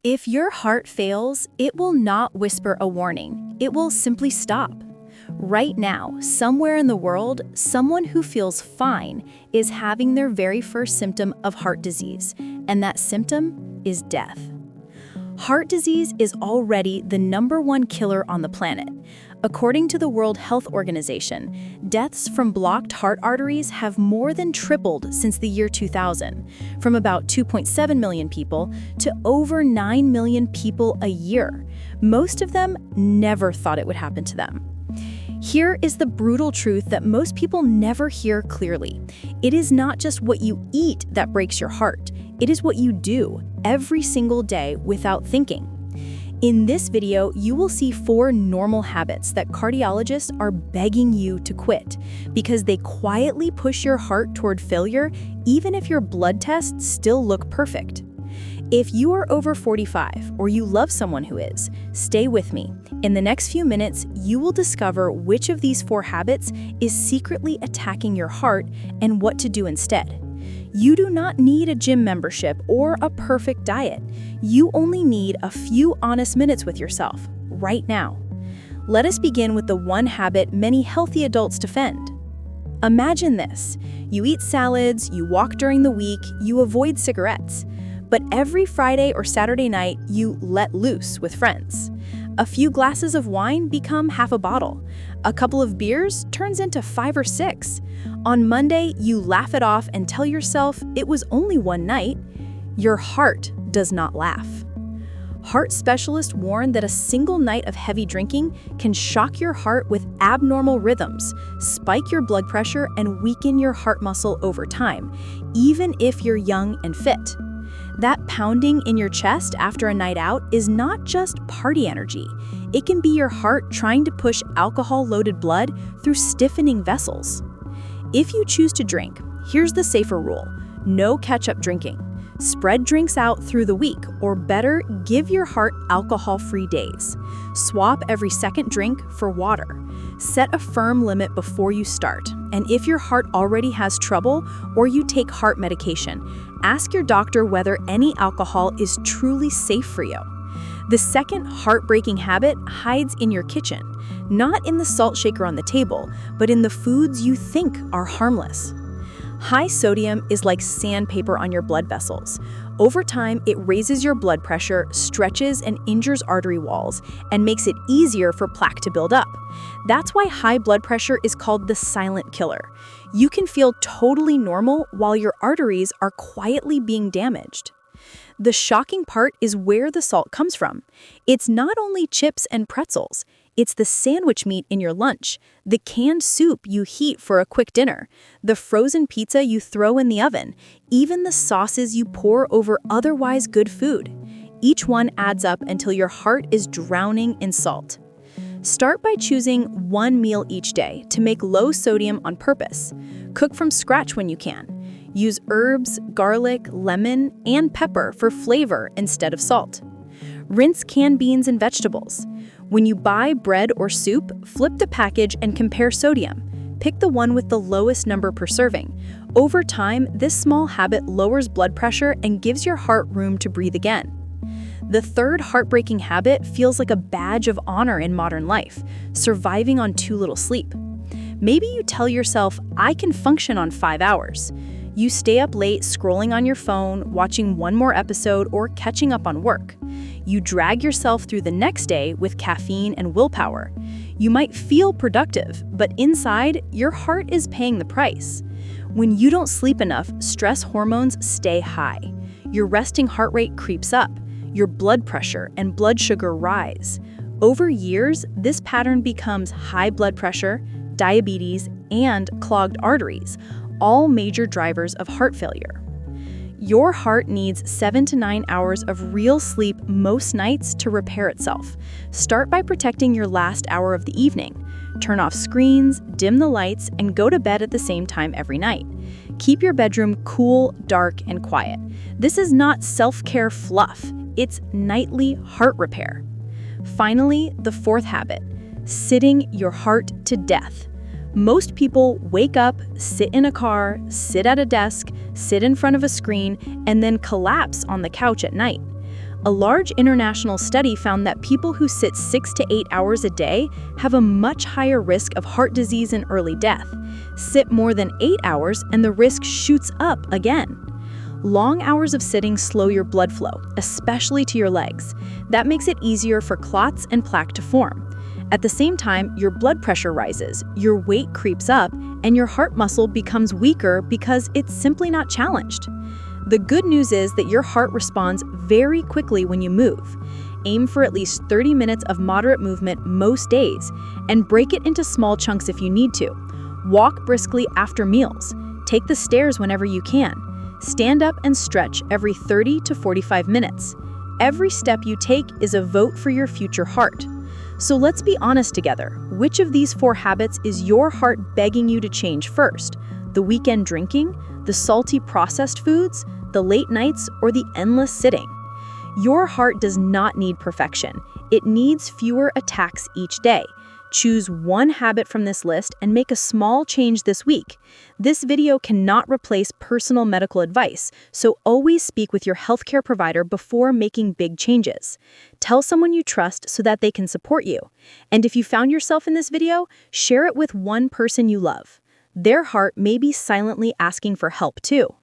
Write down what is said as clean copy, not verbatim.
If your heart fails, it will not whisper a warning. It will simply stop. Right now, somewhere in the world, someone who feels fine is having their very first symptom of heart disease, and that symptom is death. Heart disease is already the #1 killer on the planet. According to the World Health Organization, deaths from blocked heart arteries have more than tripled since the year 2000, from about 2.7 million people to over 9 million people a year. Most of them never thought it would happen to them. Here is the brutal truth that most people never hear clearly. It is not just what you eat that breaks your heart. It is what you do every single day without thinking. In this video, you will see 4 normal habits that cardiologists are begging you to quit because they quietly push your heart toward failure even if your blood tests still look perfect. If you are over 45 or you love someone who is, stay with me. In the next few minutes, you will discover which of these 4 habits is secretly attacking your heart and what to do instead. You do not need a gym membership or a perfect diet. You only need a few honest minutes with yourself, right now. Let us begin with the one habit many healthy adults defend. Imagine this. You eat salads, you walk during the week, you avoid cigarettes. But every Friday or Saturday night, you let loose with friends. A few glasses of wine become half a bottle. A couple of beers turns into 5 or 6. On Monday, you laugh it off and tell yourself it was only one night. Your heart does not laugh. Heart specialists warn that a single night of heavy drinking can shock your heart with abnormal rhythms, spike your blood pressure, and weaken your heart muscle over time, even if you're young and fit. That pounding in your chest after a night out is not just party energy. It can be your heart trying to push alcohol-loaded blood through stiffening vessels. If you choose to drink, here's the safer rule: no catch-up drinking. Spread drinks out through the week, or better, give your heart alcohol-free days. Swap every second drink for water. Set a firm limit before you start, and if your heart already has trouble or you take heart medication, ask your doctor whether any alcohol is truly safe for you. The second heartbreaking habit hides in your kitchen, not in the salt shaker on the table, but in the foods you think are harmless. High sodium is like sandpaper on your blood vessels. Over time, it raises your blood pressure, stretches and injures artery walls, and makes it easier for plaque to build up. That's why high blood pressure is called the silent killer. You can feel totally normal while your arteries are quietly being damaged. The shocking part is where the salt comes from. It's not only chips and pretzels. It's the sandwich meat in your lunch, the canned soup you heat for a quick dinner, the frozen pizza you throw in the oven, even the sauces you pour over otherwise good food. Each one adds up until your heart is drowning in salt. Start by choosing one meal each day to make low sodium on purpose. Cook from scratch when you can. Use herbs, garlic, lemon, and pepper for flavor instead of salt. Rinse canned beans and vegetables. When you buy bread or soup, flip the package and compare sodium. Pick the one with the lowest number per serving. Over time, this small habit lowers blood pressure and gives your heart room to breathe again. The third heartbreaking habit feels like a badge of honor in modern life: surviving on too little sleep. Maybe you tell yourself, I can function on 5 hours. You stay up late scrolling on your phone, watching one more episode, or catching up on work. You drag yourself through the next day with caffeine and willpower. You might feel productive, but inside, your heart is paying the price. When you don't sleep enough, stress hormones stay high. Your resting heart rate creeps up. Your blood pressure and blood sugar rise. Over years, this pattern becomes high blood pressure, diabetes, and clogged arteries, all major drivers of heart failure. Your heart needs 7 to 9 hours of real sleep most nights to repair itself. Start by protecting your last hour of the evening. Turn off screens, dim the lights, and go to bed at the same time every night. Keep your bedroom cool, dark, and quiet. This is not self-care fluff. It's nightly heart repair. Finally, the fourth habit: sitting your heart to death. Most people wake up, sit in a car, sit at a desk, sit in front of a screen, and then collapse on the couch at night. A large international study found that people who sit 6 to 8 hours a day have a much higher risk of heart disease and early death. Sit more than 8 hours and the risk shoots up again. Long hours of sitting slow your blood flow, especially to your legs. That makes it easier for clots and plaque to form. At the same time, your blood pressure rises, your weight creeps up, and your heart muscle becomes weaker because it's simply not challenged. The good news is that your heart responds very quickly when you move. Aim for at least 30 minutes of moderate movement most days, and break it into small chunks if you need to. Walk briskly after meals. Take the stairs whenever you can. Stand up and stretch every 30 to 45 minutes. Every step you take is a vote for your future heart. So let's be honest together. Which of these 4 habits is your heart begging you to change first? The weekend drinking, the salty processed foods, the late nights, or the endless sitting? Your heart does not need perfection. It needs fewer attacks each day. Choose one habit from this list and make a small change this week. This video cannot replace personal medical advice, so always speak with your healthcare provider before making big changes. Tell someone you trust so that they can support you. And if you found yourself in this video, share it with one person you love. Their heart may be silently asking for help too.